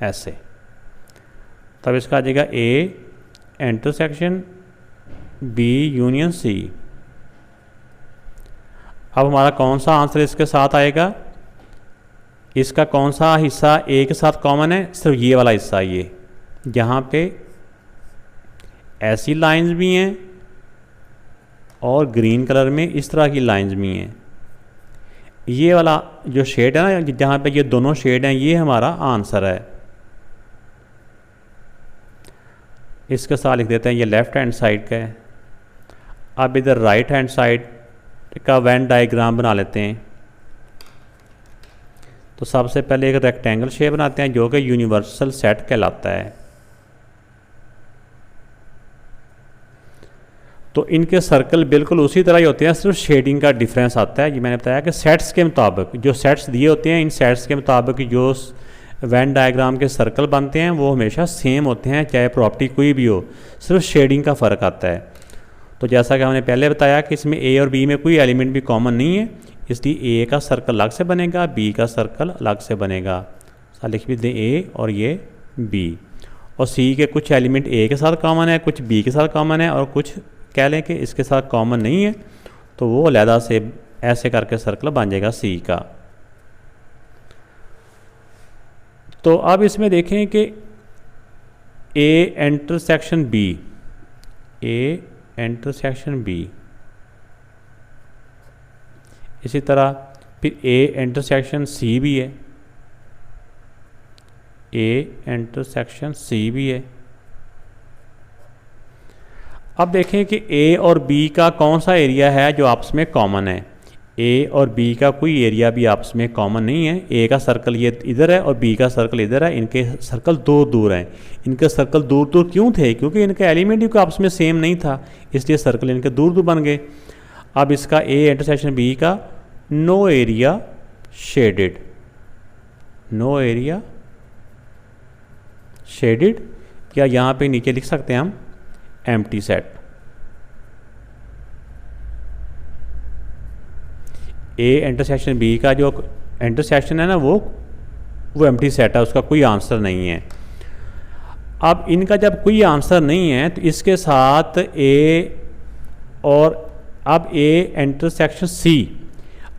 ऐसे, तब इसका आ जाएगा A intersection B union C. अब हमारा कौन सा आंसर इसके साथ आएगा, इसका कौन सा हिस्सा ए के साथ कॉमन है, सिर्फ ये वाला हिस्सा, ये जहाँ पे ऐसी लाइंस भी हैं और ग्रीन कलर में इस तरह की लाइंस भी हैं। ये वाला जो शेड है ना, जहाँ पे ये दोनों शेड हैं, ये हमारा आंसर है। इसके साथ लिख देते हैं ये लेफ़्ट हैंड साइड का है। अब इधर राइट हैंड साइड का वेन डायग्राम बना लेते हैं। तो सबसे पहले एक रेक्टेंगल शेप बनाते हैं जो कि यूनिवर्सल सेट कहलाता है। तो इनके सर्कल बिल्कुल उसी तरह ही होते हैं, सिर्फ शेडिंग का डिफरेंस आता है। ये मैंने बताया कि सेट्स के मुताबिक, जो सेट्स दिए होते हैं, इन सेट्स के मुताबिक जो वेन डायग्राम के सर्कल बनते हैं वो हमेशा सेम होते हैं, चाहे प्रॉपर्टी कोई भी हो, सिर्फ शेडिंग का फ़र्क आता है। तो जैसा कि हमने पहले बताया कि इसमें ए और बी में कोई एलिमेंट भी कॉमन नहीं है, इसलिए ए का सर्कल अलग से बनेगा, बी का सर्कल अलग से बनेगा। लिख भी दें ए और ये बी, और सी के कुछ एलिमेंट ए के साथ कॉमन है, कुछ बी के साथ कॉमन है, और कुछ कह लें कि इसके साथ कॉमन नहीं है, तो वो अलहदा से ऐसे करके सर्कल बन जाएगा सी का। तो अब इसमें देखें कि A intersection B, A intersection B, इसी तरह फिर ए इंटरसेक्शन सी भी है, ए इंटरसेक्शन सी भी है। अब देखें कि ए और बी का कौन सा एरिया है जो आपस में कॉमन है। ए और बी का कोई एरिया भी आपस में कॉमन नहीं है। ए का सर्कल ये इधर है और बी का सर्कल इधर है, इनके सर्कल दूर दूर हैं। इनके सर्कल दूर दूर क्यों थे? क्योंकि इनके एलिमेंट ही आपस में सेम नहीं था, इसलिए सर्कल इनके दूर दूर बन गए। अब इसका ए इंटरसेक्शन बी का no area shaded, no area shaded, या यहाँ पे नीचे लिख सकते हैं हम empty set. A intersection B का जो इंटरसेक्शन है ना वो एम्प्टी सेट है, उसका कोई आंसर नहीं है। अब इनका जब कोई आंसर नहीं है तो इसके साथ ए और अब ए इंटरसेक्शन सी,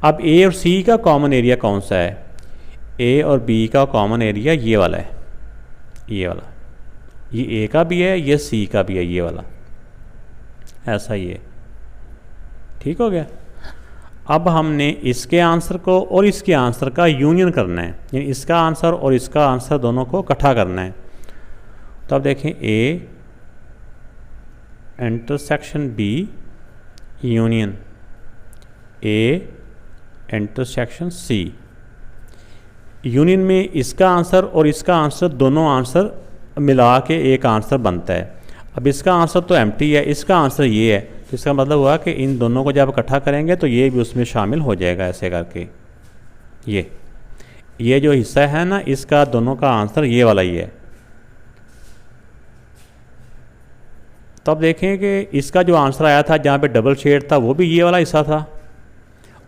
अब ए और सी का कॉमन एरिया कौन सा है? ए और बी का कॉमन एरिया ये वाला है, ये वाला, ये ए का भी है, ये सी का भी है, ये वाला ऐसा ही है। ठीक हो गया। अब हमने इसके आंसर को और इसके आंसर का यूनियन करना है, यानी इसका आंसर और इसका आंसर दोनों को इकट्ठा करना है। तो अब देखें A intersection B union A intersection C, union में इसका आंसर और इसका आंसर दोनों आंसर मिला के एक आंसर बनता है। अब इसका आंसर तो एम्प्टी है, इसका आंसर ये है, तो इसका मतलब हुआ कि इन दोनों को जब इकट्ठा करेंगे तो ये भी उसमें शामिल हो जाएगा। ऐसे करके ये जो हिस्सा है ना, इसका दोनों का आंसर ये वाला ही है। तो अब देखें कि इसका जो आंसर आया था जहाँ पे डबल शेड था वो भी ये वाला हिस्सा था,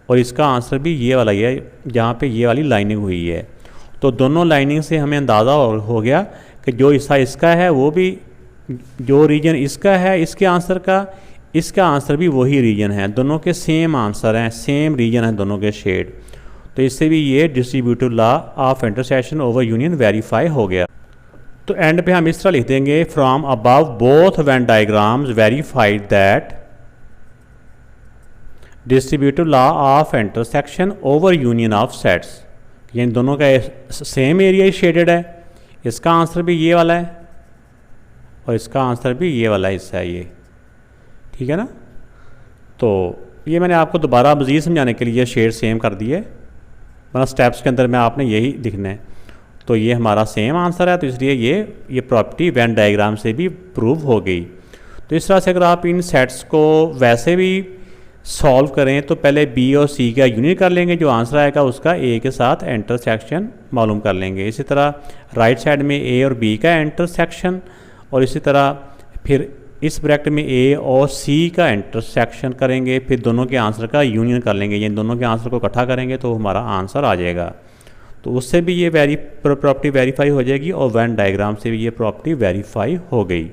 और इसका आंसर भी ये वाला ही है जहाँ पे ये वाली लाइनिंग हुई है। तो दोनों लाइनिंग से हमें अंदाज़ा हो गया कि जो हिस्सा इसका है वो भी, जो रीजन इसका है इसके आंसर का, इसका आंसर भी वही रीजन है। दोनों के सेम आंसर हैं, सेम रीजन है दोनों के शेड। तो इससे भी ये distributive law of intersection over union verify हो गया। तो एंड पे हम इस तरह लिख देंगे, from above both Venn diagrams verified that distributive law of intersection over union of sets, यानी दोनों का सेम एरिया ही शेडेड है। इसका आंसर भी ये वाला है और इसका आंसर भी ये वाला हिस्सा है ये, ठीक है ना। तो ये मैंने आपको दोबारा मज़ीद समझाने के लिए शेड सेम कर दिए, वरना स्टेप्स के अंदर में आपने यही दिखना है। तो ये हमारा सेम आंसर है, तो इसलिए ये प्रॉपर्टी वेन डायग्राम से भी प्रूव हो गई। तो इस तरह से अगर आप इन सेट्स को वैसे भी सॉल्व करें तो पहले बी और सी का यूनियन कर लेंगे, जो आंसर आएगा उसका ए के साथ इंटरसेक्शन मालूम कर लेंगे। इसी तरह राइट साइड में ए और बी का इंटरसेक्शन, और इसी तरह फिर इस ब्रैकेट में ए और सी का इंटरसेक्शन करेंगे, फिर दोनों के आंसर का यूनियन कर लेंगे, यानी दोनों के आंसर को इकट्ठा करेंगे तो हमारा आंसर आ जाएगा। तो उससे भी ये प्रॉपर्टी वेरीफाई हो जाएगी और वेन डायग्राम से भी ये प्रॉपर्टी वेरीफाई हो गई।